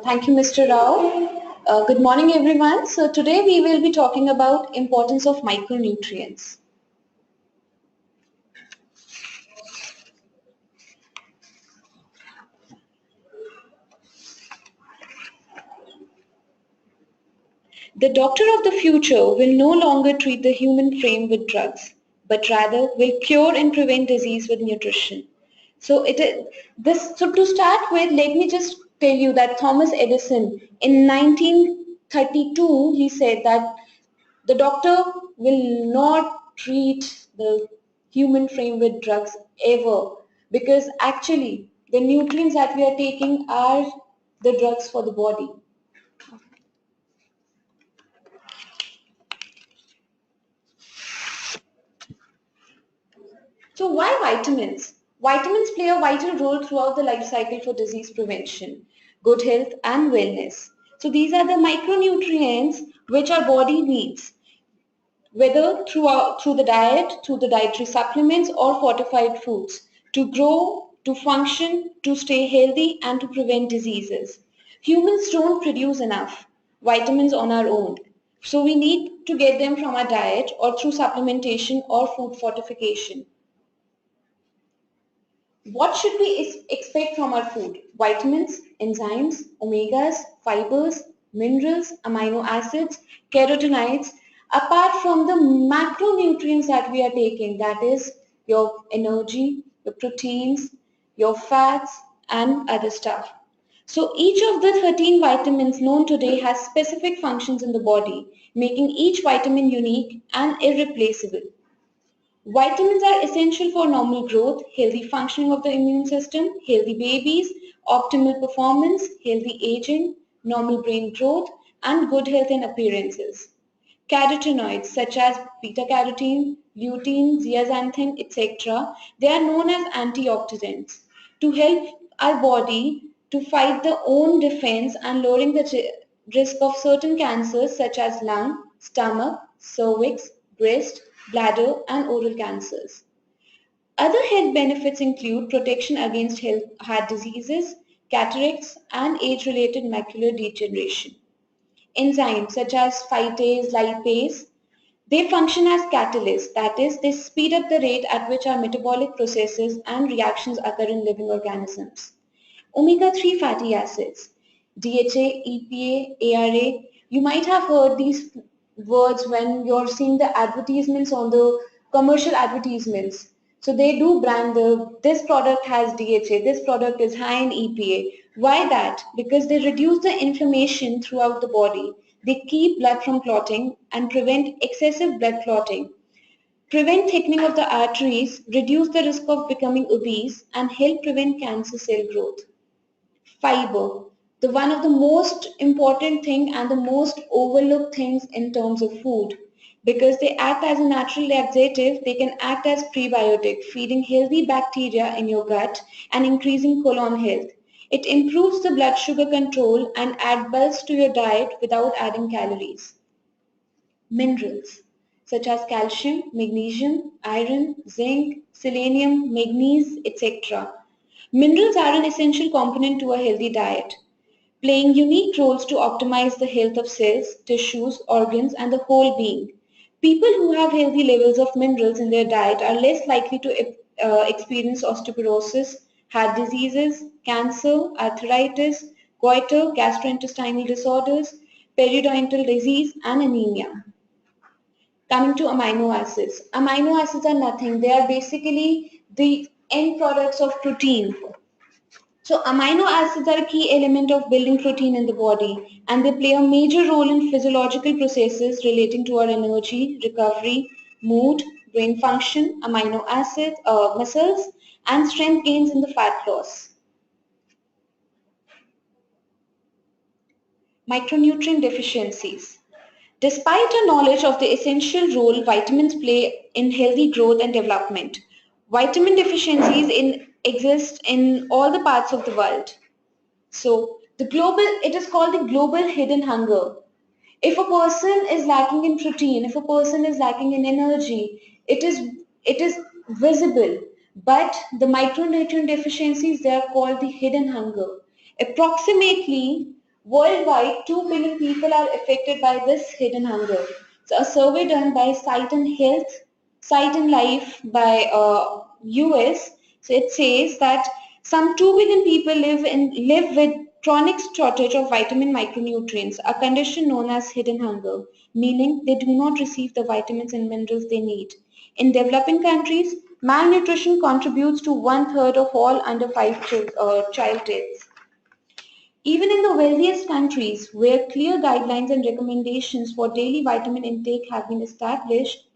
Thank you, Mr. Rao. Good morning, everyone. So today we will be talking about importance of micronutrients. The doctor of the future will no longer treat the human frame with drugs, but rather will cure and prevent disease with nutrition. So it is this. So to start with, let me just tell you that Thomas Edison in 1932 he said that the doctor will not treat the human frame with drugs ever, because actually the nutrients that we are taking are the drugs for the body. So why vitamins? Vitamins play a vital role throughout the life cycle for disease prevention, good health and wellness. So these are the micronutrients which our body needs, whether through the diet, through the dietary supplements or fortified foods, to grow, to function, to stay healthy and to prevent diseases. Humans don't produce enough vitamins on our own. So we need to get them from our diet or through supplementation or food fortification. What should we expect from our food? Vitamins, enzymes, omegas, fibers, minerals, amino acids, carotenoids, apart from the macronutrients that we are taking, that is your energy, your proteins, your fats and other stuff. So each of the 13 vitamins known today has specific functions in the body, making each vitamin unique and irreplaceable. Vitamins are essential for normal growth, healthy functioning of the immune system, healthy babies, optimal performance, healthy aging, normal brain growth, and good health and appearances. Carotenoids such as beta-carotene, lutein, zeaxanthin, etc., they are known as antioxidants to help our body to fight the own defense and lowering the risk of certain cancers such as lung, stomach, cervix, breast, bladder and oral cancers. Other health benefits include protection against heart diseases, cataracts and age-related macular degeneration. Enzymes such as phytase, lipase, they function as catalysts, that is, they speed up the rate at which our metabolic processes and reactions occur in living organisms. Omega-3 fatty acids, DHA, EPA, ARA, you might have heard these words when you're seeing the advertisements on the commercial advertisements. So they do brand this product has DHA, this product is high in EPA. Why that? Because they reduce the inflammation throughout the body. They keep blood from clotting and prevent excessive blood clotting, prevent thickening of the arteries, reduce the risk of becoming obese, and help prevent cancer cell growth. Fiber, the one of the most important thing and the most overlooked things in terms of food, because they act as a natural laxative. They can act as prebiotic, feeding healthy bacteria in your gut and increasing colon health. It improves the blood sugar control and adds bulk to your diet without adding calories. Minerals such as calcium, magnesium, iron, zinc, selenium, manganese, etc. Minerals are an essential component to a healthy diet, playing unique roles to optimize the health of cells, tissues, organs, and the whole being. People who have healthy levels of minerals in their diet are less likely to experience osteoporosis, heart diseases, cancer, arthritis, goiter, gastrointestinal disorders, periodontal disease, and anemia. Coming to amino acids. Amino acids are nothing. They are basically the end products of protein. So amino acids are a key element of building protein in the body, and they play a major role in physiological processes relating to our energy, recovery, mood, brain function, amino acid, muscles, and strength gains in the fat loss. Micronutrient deficiencies. Despite our knowledge of the essential role vitamins play in healthy growth and development, vitamin deficiencies exist in all the parts of the world. So it is called the global hidden hunger. If a person is lacking in protein, if a person is lacking in energy, it is visible. But the micronutrient deficiencies, they are called the hidden hunger. Approximately worldwide, 2 billion people are affected by this hidden hunger. So a survey done by Sight and Health, Sight and Life by US, so it says that some 2 billion people live with chronic shortage of vitamin micronutrients, a condition known as hidden hunger, meaning they do not receive the vitamins and minerals they need. In developing countries, malnutrition contributes to 1/3 of all under 5 child deaths. Even in the wealthiest countries, where clear guidelines and recommendations for daily vitamin intake have been established,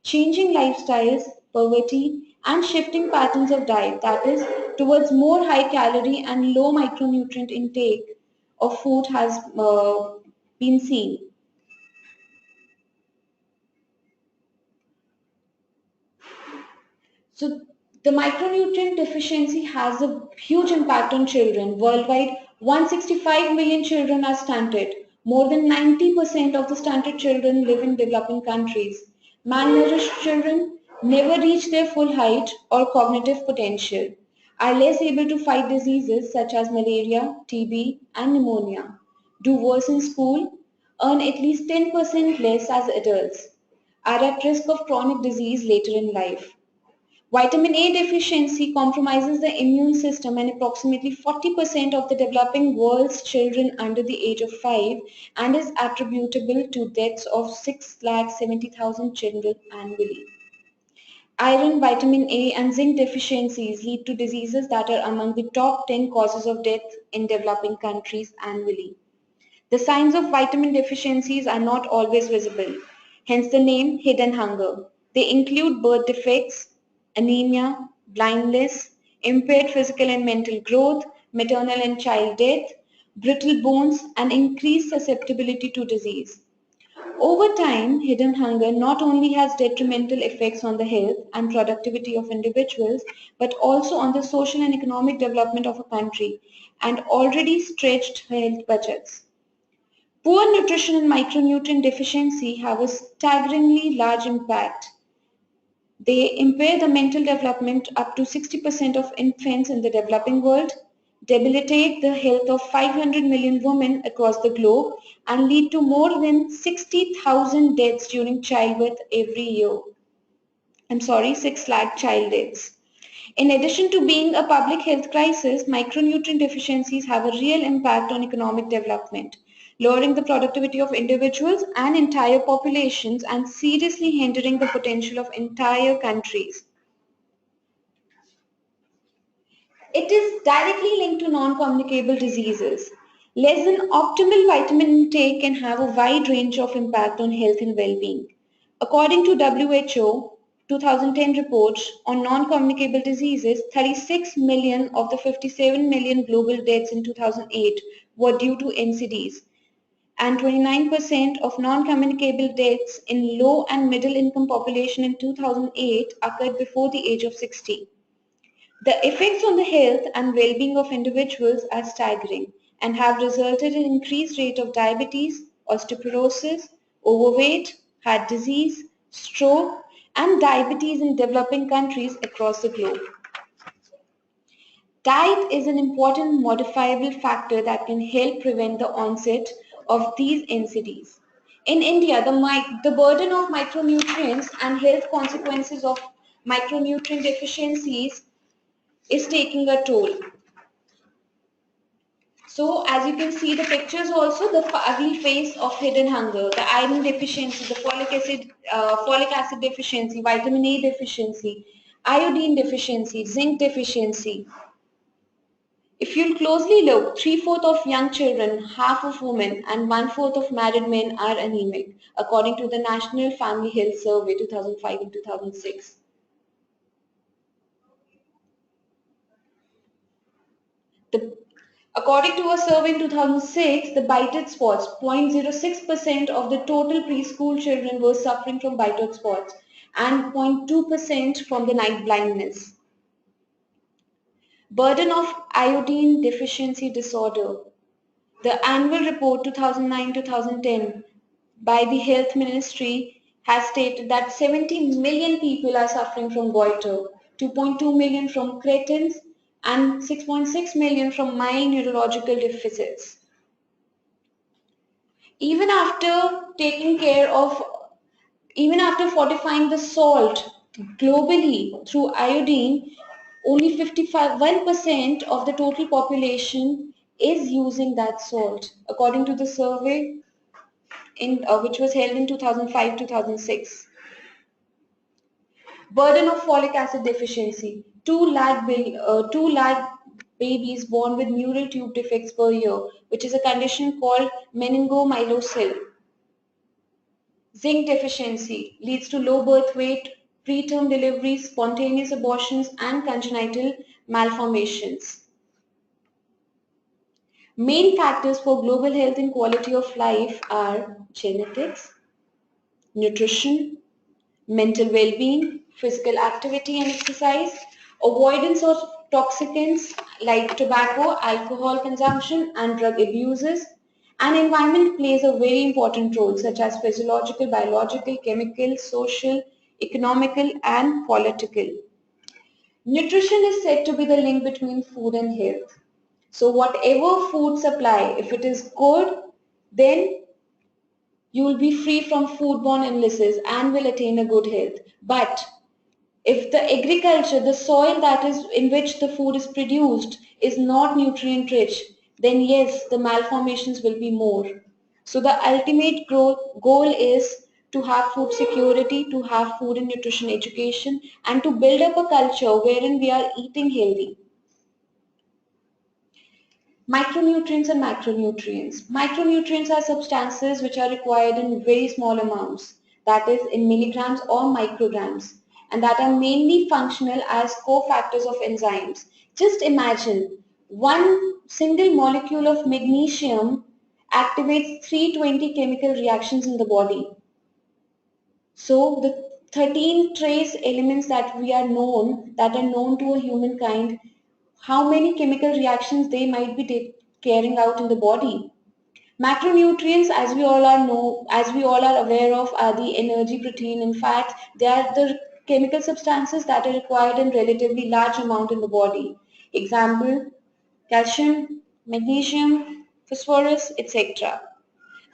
changing lifestyles, poverty, and shifting patterns of diet, that is, towards more high calorie and low micronutrient intake of food has been seen. So the micronutrient deficiency has a huge impact on children. Worldwide, 165 million children are stunted. More than 90% of the stunted children live in developing countries. Malnourished children never reach their full height or cognitive potential, are less able to fight diseases such as malaria, TB, and pneumonia, do worse in school, earn at least 10% less as adults, are at risk of chronic disease later in life. Vitamin A deficiency compromises the immune system, and approximately 40% of the developing world's children under the age of 5 and is attributable to deaths of 670,000 children annually. Iron, vitamin A and zinc deficiencies lead to diseases that are among the top 10 causes of death in developing countries annually. The signs of vitamin deficiencies are not always visible, hence the name hidden hunger. They include birth defects, anemia, blindness, impaired physical and mental growth, maternal and child death, brittle bones, and increased susceptibility to disease. Over time, hidden hunger not only has detrimental effects on the health and productivity of individuals, but also on the social and economic development of a country and already stretched health budgets. Poor nutrition and micronutrient deficiency have a staggeringly large impact. They impair the mental development up to 60% of infants in the developing world, debilitate the health of 500 million women across the globe, and lead to more than 60,000 deaths during childbirth every year. 6 lakh child deaths. In addition to being a public health crisis, micronutrient deficiencies have a real impact on economic development, lowering the productivity of individuals and entire populations and seriously hindering the potential of entire countries. It is directly linked to non-communicable diseases. Less than optimal vitamin intake can have a wide range of impact on health and well-being. According to WHO 2010 reports on non-communicable diseases, 36 million of the 57 million global deaths in 2008 were due to NCDs, and 29% of non-communicable deaths in low and middle income population in 2008 occurred before the age of 60. The effects on the health and well-being of individuals are staggering and have resulted in increased rate of diabetes, osteoporosis, overweight, heart disease, stroke, and diabetes in developing countries across the globe. Diet is an important modifiable factor that can help prevent the onset of these NCDs. In India, the burden of micronutrients and health consequences of micronutrient deficiencies is taking a toll. So as you can see the pictures also, the ugly face of hidden hunger, the iron deficiency, the folic acid deficiency, vitamin A deficiency, iodine deficiency, zinc deficiency. If you'll closely look, 3/4 of young children, half of women, and 1/4 of married men are anemic, according to the National Family Health Survey 2005 and 2006. According to a survey in 2006, the bited spots, 0.06% of the total preschool children were suffering from bited spots and 0.2% from the night blindness. Burden of iodine deficiency disorder. The annual report 2009-2010 by the Health Ministry has stated that 70 million people are suffering from goiter, 2.2 million from cretins, and 6.6 million from mild neurological deficits. Even after taking care of, even after fortifying the salt globally through iodine, only 51% of the total population is using that salt, according to the survey which was held in 2005-2006. Burden of folic acid deficiency. 2 lakh babies born with neural tube defects per year, which is a condition called meningomyelocele. Zinc deficiency leads to low birth weight, preterm deliveries, spontaneous abortions, and congenital malformations. Main factors for global health and quality of life are genetics, nutrition, mental well-being, physical activity and exercise, avoidance of toxicants like tobacco, alcohol consumption and drug abuses, and environment plays a very important role such as physiological, biological, chemical, social, economical and political. Nutrition is said to be the link between food and health. So whatever food supply, if it is good, then you will be free from foodborne illnesses and will attain a good health. But if the agriculture, the soil that is in which the food is produced is not nutrient rich, then yes, the malformations will be more. So the ultimate goal is to have food security, to have food and nutrition education, and to build up a culture wherein we are eating healthy. Micronutrients and macronutrients. Micronutrients are substances which are required in very small amounts, that is in milligrams or micrograms, and that are mainly functional as cofactors of enzymes. Just imagine one single molecule of magnesium activates 320 chemical reactions in the body. So the 13 trace elements that are known to a humankind, how many chemical reactions they might be carrying out in the body. Macronutrients, as we all are aware of, are the energy, protein and fats. They are the chemical substances that are required in relatively large amount in the body. Example, calcium, magnesium, phosphorus, etc.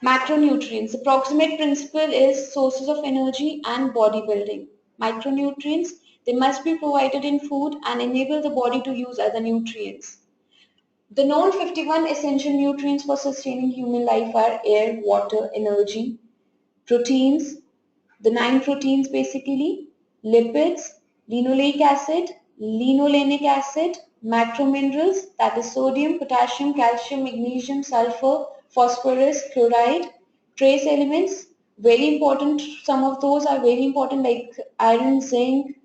Macronutrients. The proximate principle is sources of energy and bodybuilding. Micronutrients, they must be provided in food and enable the body to use other nutrients. The known 51 essential nutrients for sustaining human life are air, water, energy, proteins, the 9 proteins basically, lipids, linoleic acid, linolenic acid, macrominerals, that is sodium, potassium, calcium, magnesium, sulfur, phosphorus, chloride, trace elements, very important, some of those are very important like iron, zinc,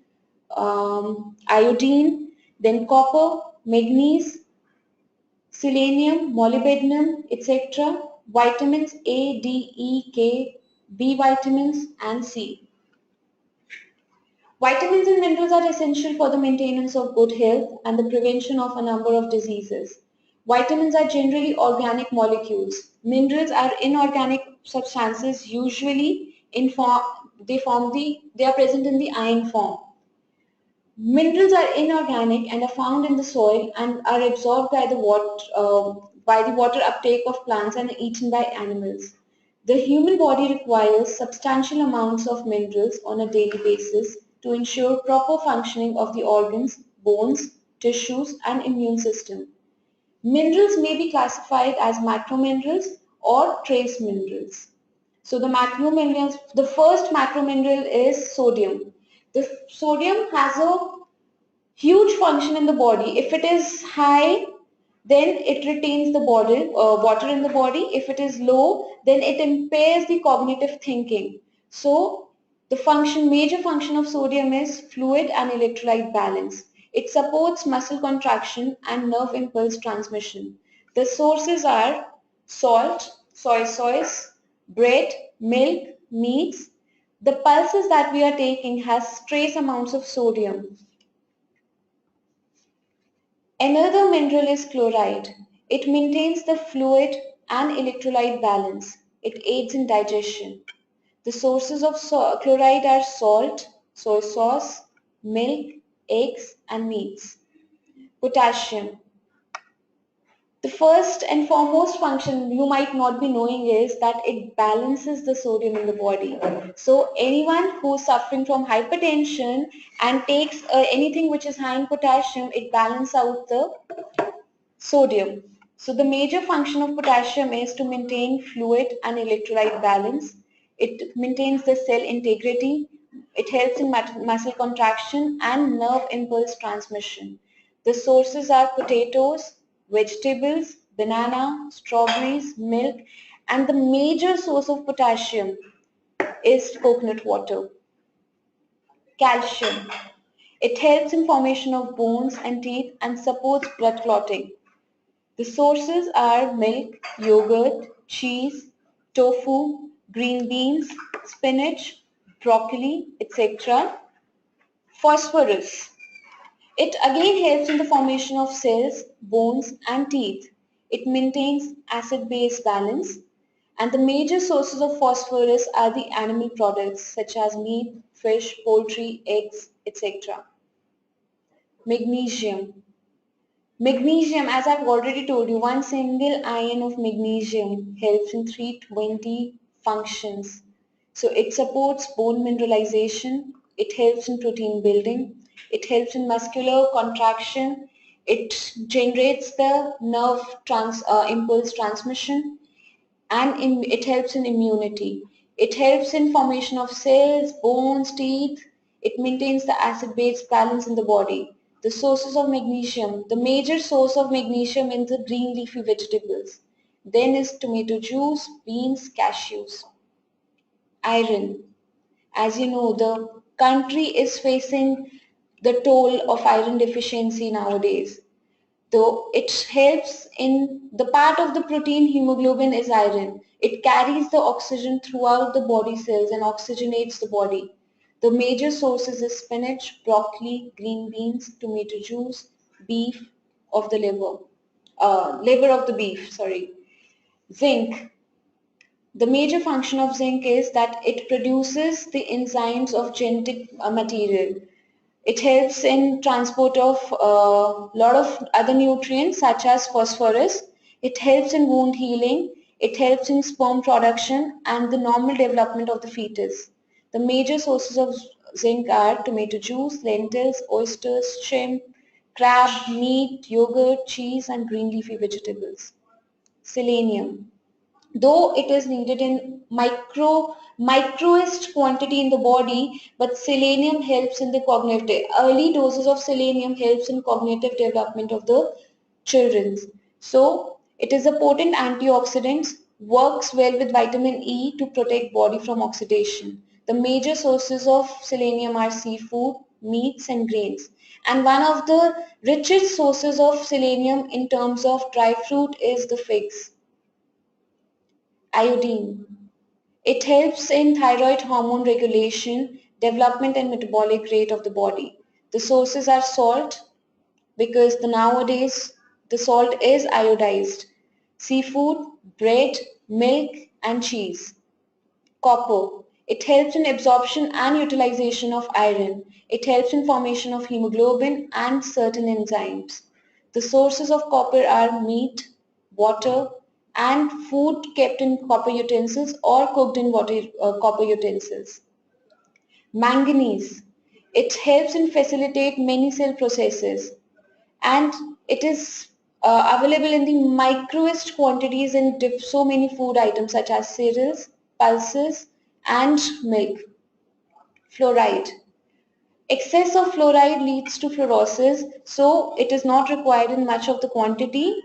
iodine, then copper, manganese, selenium, molybdenum, etc. Vitamins A, D, E, K, B vitamins and C. Vitamins and minerals are essential for the maintenance of good health and the prevention of a number of diseases. Vitamins are generally organic molecules. Minerals are inorganic substances, usually they are present in the ion form. Minerals are inorganic and are found in the soil and are absorbed by the water uptake of plants and eaten by animals. The human body requires substantial amounts of minerals on a daily basis to ensure proper functioning of the organs, bones, tissues and immune system. Minerals may be classified as macrominerals or trace minerals. So the macrominerals, the first macromineral is sodium. The sodium has a huge function in the body. If it is high, then it retains the water in the body. If it is low, then it impairs the cognitive thinking. So the major function of sodium is fluid and electrolyte balance. It supports muscle contraction and nerve impulse transmission. The sources are salt, soy sauce, bread, milk, meats. The pulses that we are taking has trace amounts of sodium. Another mineral is chloride. It maintains the fluid and electrolyte balance. It aids in digestion. The sources of chloride are salt, soy sauce, milk, eggs and meats. Potassium. The first and foremost function you might not be knowing is that it balances the sodium in the body. So anyone who is suffering from hypertension and takes anything which is high in potassium, it balances out the sodium. So the major function of potassium is to maintain fluid and electrolyte balance. It maintains the cell integrity. It helps in muscle contraction and nerve impulse transmission. The sources are potatoes, vegetables, banana, strawberries, milk, and the major source of potassium is coconut water. Calcium. It helps in formation of bones and teeth and supports blood clotting. The sources are milk, yogurt, cheese, tofu, green beans, spinach, broccoli, etc. Phosphorus. It again helps in the formation of cells, bones and teeth. It maintains acid-base balance, and the major sources of phosphorus are the animal products such as meat, fish, poultry, eggs, etc. Magnesium. Magnesium, as I've already told you, one single ion of magnesium helps in 320 functions. So it supports bone mineralization, it helps in protein building, it helps in muscular contraction, it generates the nerve impulse transmission, and it helps in immunity. It helps in formation of cells, bones, teeth. It maintains the acid-base balance in the body. The sources of magnesium. The major source of magnesium in the green leafy vegetables. Then is tomato juice, beans, cashews. Iron. As you know, the country is facing the toll of iron deficiency nowadays. Though it helps in the part of the protein hemoglobin is iron. It carries the oxygen throughout the body cells and oxygenates the body. The major sources is spinach, broccoli, green beans, tomato juice, beef of the liver of the beef, sorry. Zinc. The major function of zinc is that it produces the enzymes of genetic material. It helps in transport of a lot of other nutrients such as phosphorus. It helps in wound healing. It helps in sperm production and the normal development of the fetus. The major sources of zinc are tomato juice, lentils, oysters, shrimp, crab, meat, yogurt, cheese and green leafy vegetables. Selenium. Though it is needed in microest quantity in the body, but selenium helps in the cognitive. Early doses of selenium helps in cognitive development of the children. So it is a potent antioxidant, works well with vitamin E to protect body from oxidation. The major sources of selenium are seafood, meats and grains. And one of the richest sources of selenium in terms of dry fruit is the figs. Iodine. It helps in thyroid hormone regulation, development and metabolic rate of the body. The sources are salt because nowadays the salt is iodized. Seafood, bread, milk and cheese. Copper. It helps in absorption and utilization of iron. It helps in formation of hemoglobin and certain enzymes. The sources of copper are meat, water, and food kept in copper utensils or cooked in copper utensils. Manganese. It helps in facilitate many cell processes and it is available in the microest quantities in so many food items such as cereals, pulses and milk. Fluoride. Excess of fluoride leads to fluorosis, so it is not required in much of the quantity,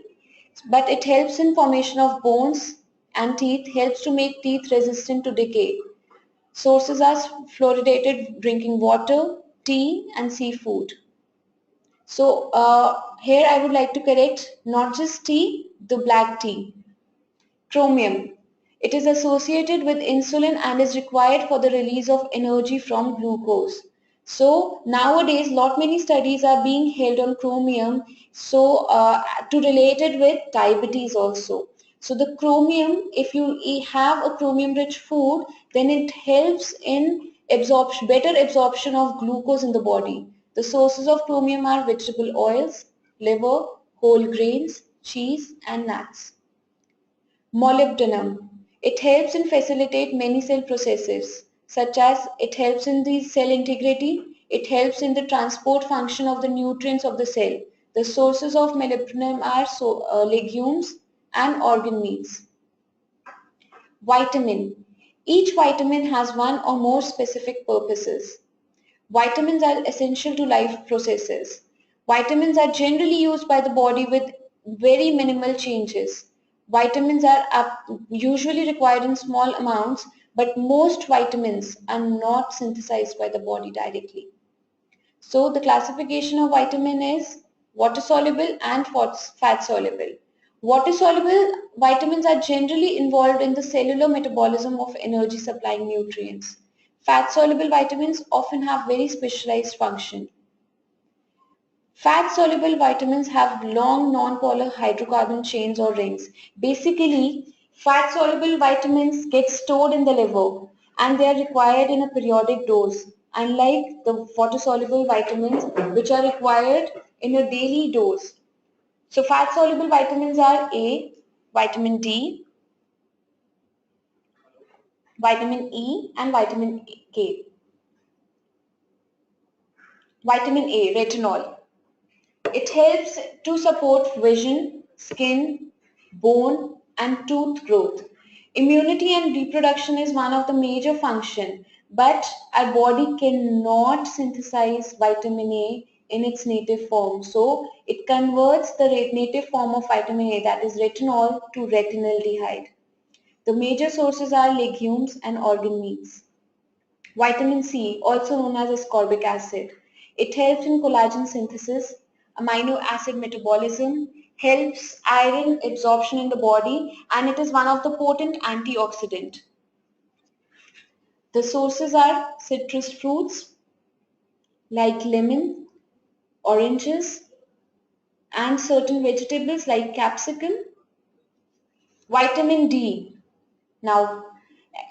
but it helps in formation of bones and teeth, helps to make teeth resistant to decay. Sources are fluoridated drinking water, tea and seafood. So here I would like to correct not just tea, the black tea. Chromium. It is associated with insulin and is required for the release of energy from glucose. So nowadays lot many studies are being held on chromium to relate it with diabetes also. So the chromium, if you have a chromium rich food, then it helps in better absorption of glucose in the body. The sources of chromium are vegetable oils, liver, whole grains, cheese and nuts. Molybdenum. It helps in facilitate many cell processes, such as it helps in the cell integrity, it helps in the transport function of the nutrients of the cell. The sources of molybdenum are legumes and organ meats. Vitamin. Each vitamin has one or more specific purposes. Vitamins are essential to life processes. Vitamins are generally used by the body with very minimal changes. Vitamins are usually required in small amounts, but most vitamins are not synthesized by the body directly. So the classification of vitamin is water soluble and fat soluble. Water soluble vitamins are generally involved in the cellular metabolism of energy supplying nutrients. Fat soluble vitamins often have very specialized function. Fat soluble vitamins have long non-polar hydrocarbon chains or rings. Basically, fat soluble vitamins get stored in the liver and they are required in a periodic dose, unlike the water soluble vitamins which are required in a daily dose. So fat soluble vitamins are A, vitamin D, vitamin E and vitamin K. Vitamin A, retinol. It helps to support vision, skin, bone and tooth growth. Immunity and reproduction is one of the major functions, but our body cannot synthesize vitamin A in its native form. So it converts the native form of vitamin A, that is retinol, to retinaldehyde. The major sources are legumes and organ meats. Vitamin C, also known as ascorbic acid. It helps in collagen synthesis, amino acid metabolism, helps iron absorption in the body, and it is one of the potent antioxidant. The sources are citrus fruits like lemon, oranges, and certain vegetables like capsicum. Vitamin D. Now,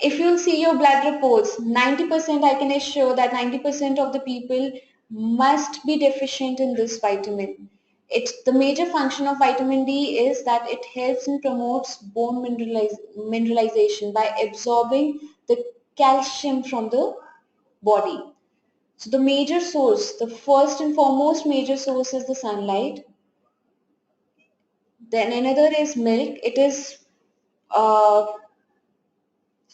if you'll see your blood reports, 90% I can assure that 90% of the people must be deficient in this vitamin. The major function of vitamin D is that it helps and promotes bone mineralization by absorbing the calcium from the body. So the major source, the first and foremost major source is the sunlight. Then another is milk. Uh,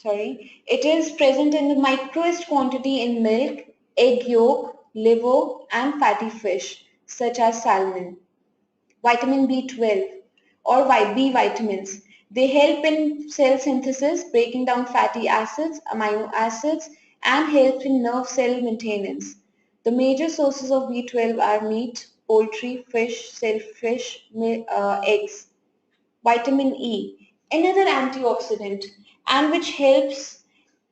it is present in the microest quantity in milk, egg yolk, liver and fatty fish such as salmon. Vitamin B12 or B vitamins. They help in cell synthesis, breaking down fatty acids, amino acids and help in nerve cell maintenance. The major sources of B12 are meat, poultry, fish, shellfish, eggs. Vitamin E, another antioxidant and which helps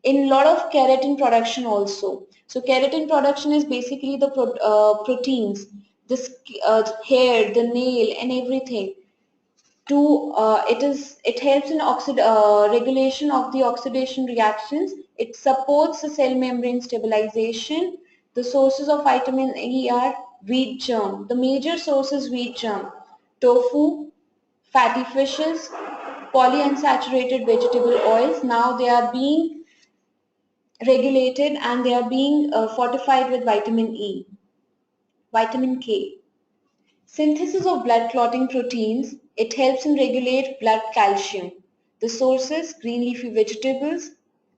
in lot of keratin production also. So keratin production is basically the proteins, the hair, the nail and everything. It helps in regulation of the oxidation reactions. It supports the cell membrane stabilization. The sources of vitamin E are wheat germ. The major source is wheat germ, tofu, fatty fishes, polyunsaturated vegetable oils. Now they are being regulated and they are being fortified with vitamin E. Vitamin K. Synthesis of blood clotting proteins. It helps in regulate blood calcium. The sources, green leafy vegetables,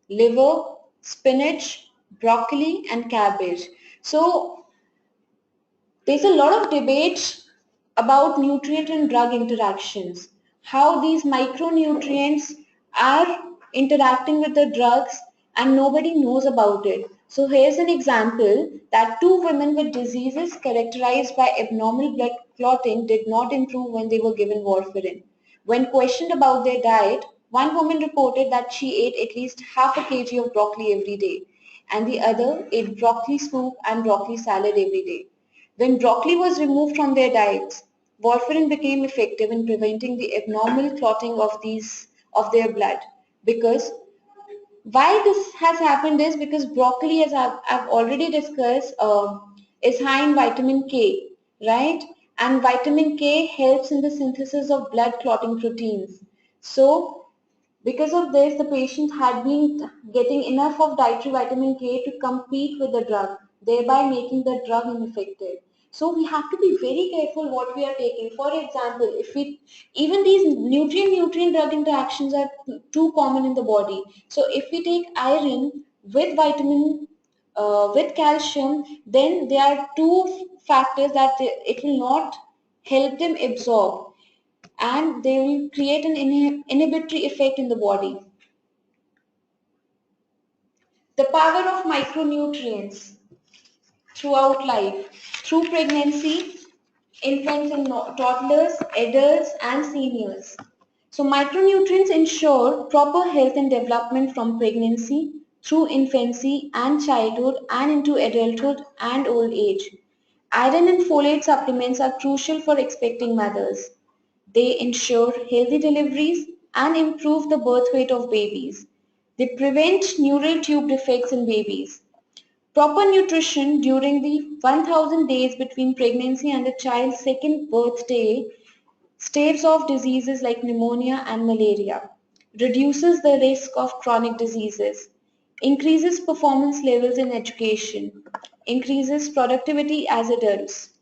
liver, spinach, broccoli and cabbage. So there's a lot of debate about nutrient and drug interactions, how these micronutrients are interacting with the drugs and nobody knows about it. So here's an example that two women with diseases characterized by abnormal blood clotting did not improve when they were given warfarin. When questioned about their diet, one woman reported that she ate at least half a kg of broccoli every day and the other ate broccoli soup and broccoli salad every day. When broccoli was removed from their diets, warfarin became effective in preventing the abnormal clotting of their blood. Because why this has happened is because broccoli, as I've already discussed, is high in vitamin K, right? And vitamin K helps in the synthesis of blood clotting proteins. So because of this, the patient had been getting enough of dietary vitamin K to compete with the drug, thereby making the drug ineffective. So we have to be very careful what we are taking. For example, if we, even these nutrient drug interactions are too common in the body. So if we take iron with vitamin, with calcium, then there are two factors that it will not help them absorb, and they will create an inhibitory effect in the body. The power of micronutrients throughout life, through pregnancy, infants and toddlers, adults and seniors. So micronutrients ensure proper health and development from pregnancy, through infancy and childhood and into adulthood and old age. Iron and folate supplements are crucial for expecting mothers. They ensure healthy deliveries and improve the birth weight of babies. They prevent neural tube defects in babies. Proper nutrition during the 1000 days between pregnancy and a child's second birthday staves off diseases like pneumonia and malaria, reduces the risk of chronic diseases, increases performance levels in education, increases productivity as adults.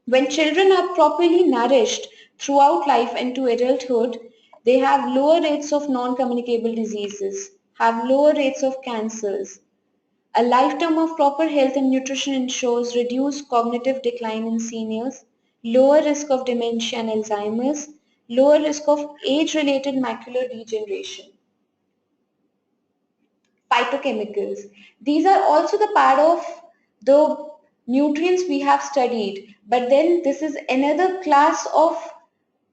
When children are properly nourished throughout life into adulthood, they have lower rates of non-communicable diseases, have lower rates of cancers. A lifetime of proper health and nutrition ensures reduced cognitive decline in seniors, lower risk of dementia and Alzheimer's, lower risk of age-related macular degeneration. Phytochemicals. These are also the part of the nutrients we have studied, but then this is another class of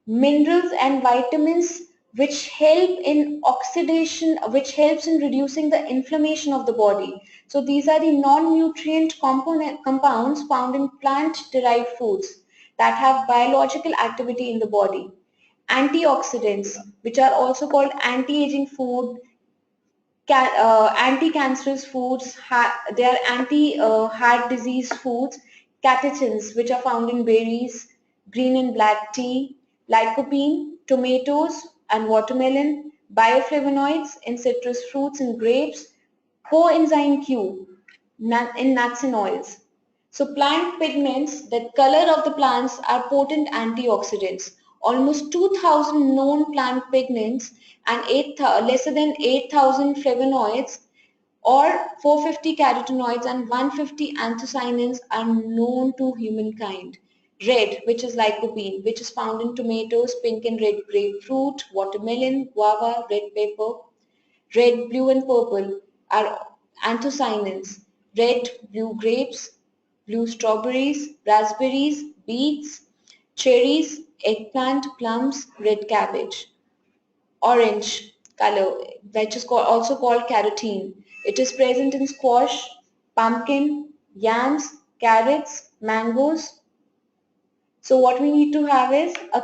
minerals and vitamins which help in oxidation, which helps in reducing the inflammation of the body. So these are the non-nutrient compounds found in plant-derived foods that have biological activity in the body. Antioxidants, which are also called anti-aging food, anti-cancerous foods, they are anti-heart disease foods, catechins, which are found in berries, green and black tea, lycopene, tomatoes and watermelon, bioflavonoids in citrus fruits and grapes, coenzyme Q in nuts and oils. So plant pigments, the color of the plants, are potent antioxidants. Almost 2000 known plant pigments and lesser than 8000 flavonoids or 450 carotenoids and 150 anthocyanins are known to humankind. Red, which is lycopene, which is found in tomatoes, pink and red grapefruit, watermelon, guava, red pepper. Red, blue and purple are anthocyanins. Red, blue grapes, blue strawberries, raspberries, beets, cherries, eggplant, plums, red cabbage. Orange color, which is also called carotene. It is present in squash, pumpkin, yams, carrots, mangoes. So what we need to have is a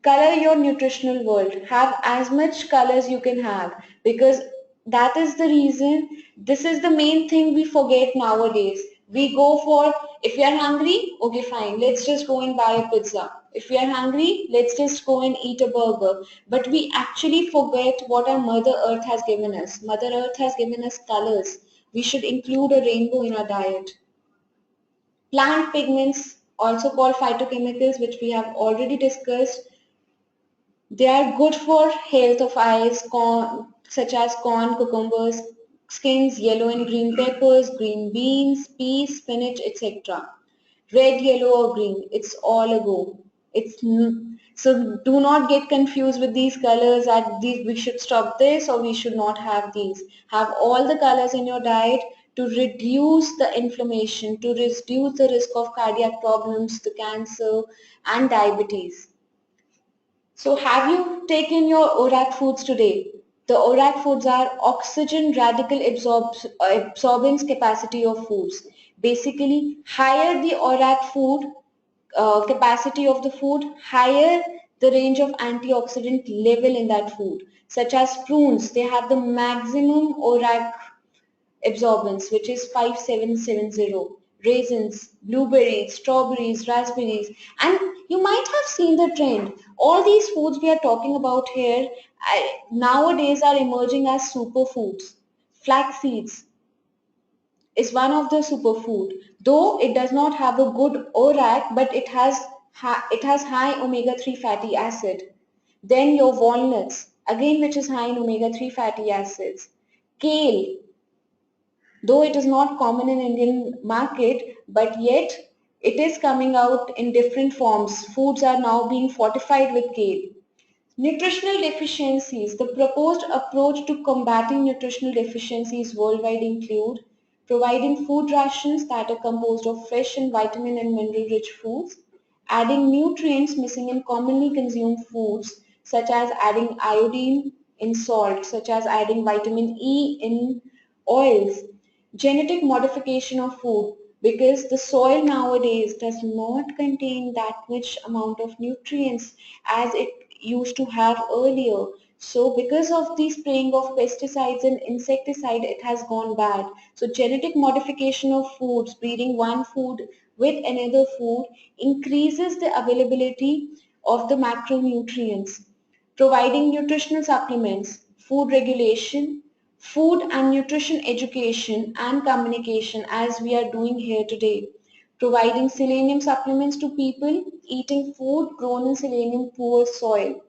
color your nutritional world. Have as much colors you can have, because that is the reason, this is the main thing we forget nowadays. We go for, if we are hungry, okay fine, let's just go and buy a pizza. If we are hungry, let's just go and eat a burger. But we actually forget what our Mother Earth has given us. Mother Earth has given us colors. We should include a rainbow in our diet. Plant pigments, also called phytochemicals, which we have already discussed, they are good for health of eyes, such as corn, cucumbers, skins, yellow and green peppers, green beans, peas, spinach, etc. Red, yellow or green, it's all a go. So do not get confused with these colors that these we should stop this or we should not have these. Have all the colors in your diet to reduce the inflammation, to reduce the risk of cardiac problems, the cancer and diabetes. So have you taken your ORAC foods today? The ORAC foods are oxygen radical absorbance capacity of foods. Basically, higher the ORAC food capacity of the food, higher the range of antioxidant level in that food. Such as prunes, they have the maximum ORAC absorbance, which is 5770. raisins, blueberries, strawberries, raspberries, and you might have seen the trend. All these foods we are talking about here nowadays are emerging as superfoods. Flax seeds is one of the superfood, though it does not have a good ORAC, but it has high omega-3 fatty acid. Then your walnuts, again which is high in omega-3 fatty acids. Kale, though it is not common in Indian market, but yet it is coming out in different forms. Foods are now being fortified with kale. Nutritional deficiencies. The proposed approach to combating nutritional deficiencies worldwide include providing food rations that are composed of fresh and vitamin and mineral rich foods, adding nutrients missing in commonly consumed foods, such as adding iodine in salt, such as adding vitamin E in oils, genetic modification of food, because the soil nowadays does not contain that much amount of nutrients as it used to have earlier. So because of the spraying of pesticides and insecticide, it has gone bad. So genetic modification of foods, breeding one food with another food, increases the availability of the macronutrients. Providing nutritional supplements, food regulation, food and nutrition education and communication as we are doing here today. Providing selenium supplements to people eating food grown in selenium poor soil.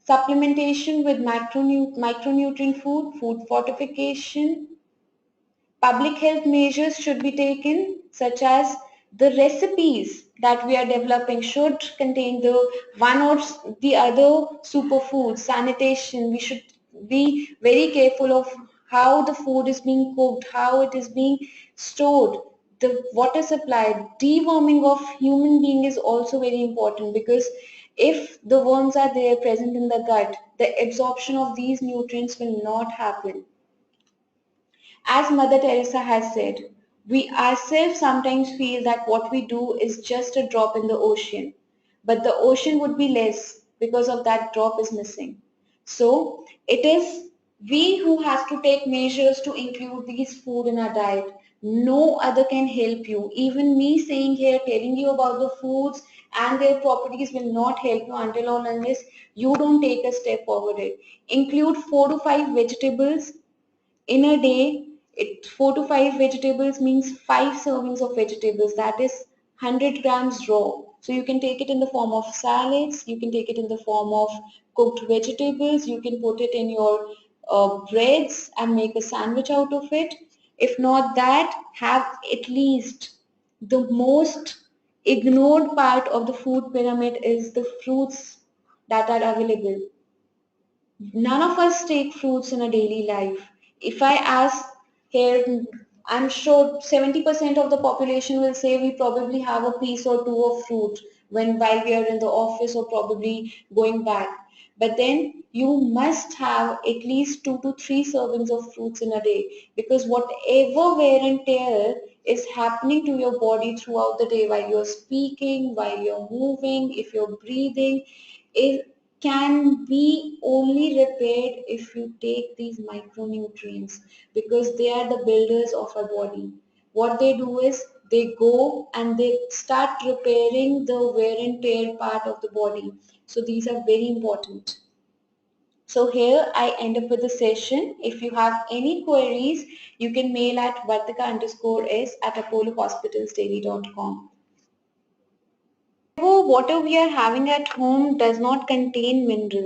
Supplementation with micronutrient food, food fortification. Public health measures should be taken, such as the recipes that we are developing should contain the one or the other superfoods. Sanitation, we should be very careful of how the food is being cooked, how it is being stored, the water supply. Deworming of human being is also very important, because if the worms are there present in the gut, the absorption of these nutrients will not happen. As Mother Teresa has said, we ourselves sometimes feel that what we do is just a drop in the ocean, but the ocean would be less because of that drop is missing. So it is we who has to take measures to include these food in our diet. No other can help you. Even me saying here, telling you about the foods and their properties will not help you until or unless you don't take a step forward. Include 4 to 5 vegetables in a day. 4 to 5 vegetables means 5 servings of vegetables, that is 100 grams raw. So you can take it in the form of salads, you can take it in the form of cooked vegetables, you can put it in your breads and make a sandwich out of it. If not that, have at least the most ignored part of the food pyramid is the fruits that are available. None of us take fruits in a daily life. If I ask here, I'm sure 70% of the population will say we probably have a piece or two of fruit while we are in the office or probably going back. But then you must have at least 2 to 3 servings of fruits in a day, because whatever wear and tear is happening to your body throughout the day while you're speaking, while you're moving, if you're breathing, it can be only repaired if you take these micronutrients, because they are the builders of our body. What they do is they go and they start repairing the wear and tear part of the body. So these are very important. So here I end up with the session. If you have any queries, you can mail at vartika_s@apollohospitalsdaily.com. Water we are having at home does not contain minerals.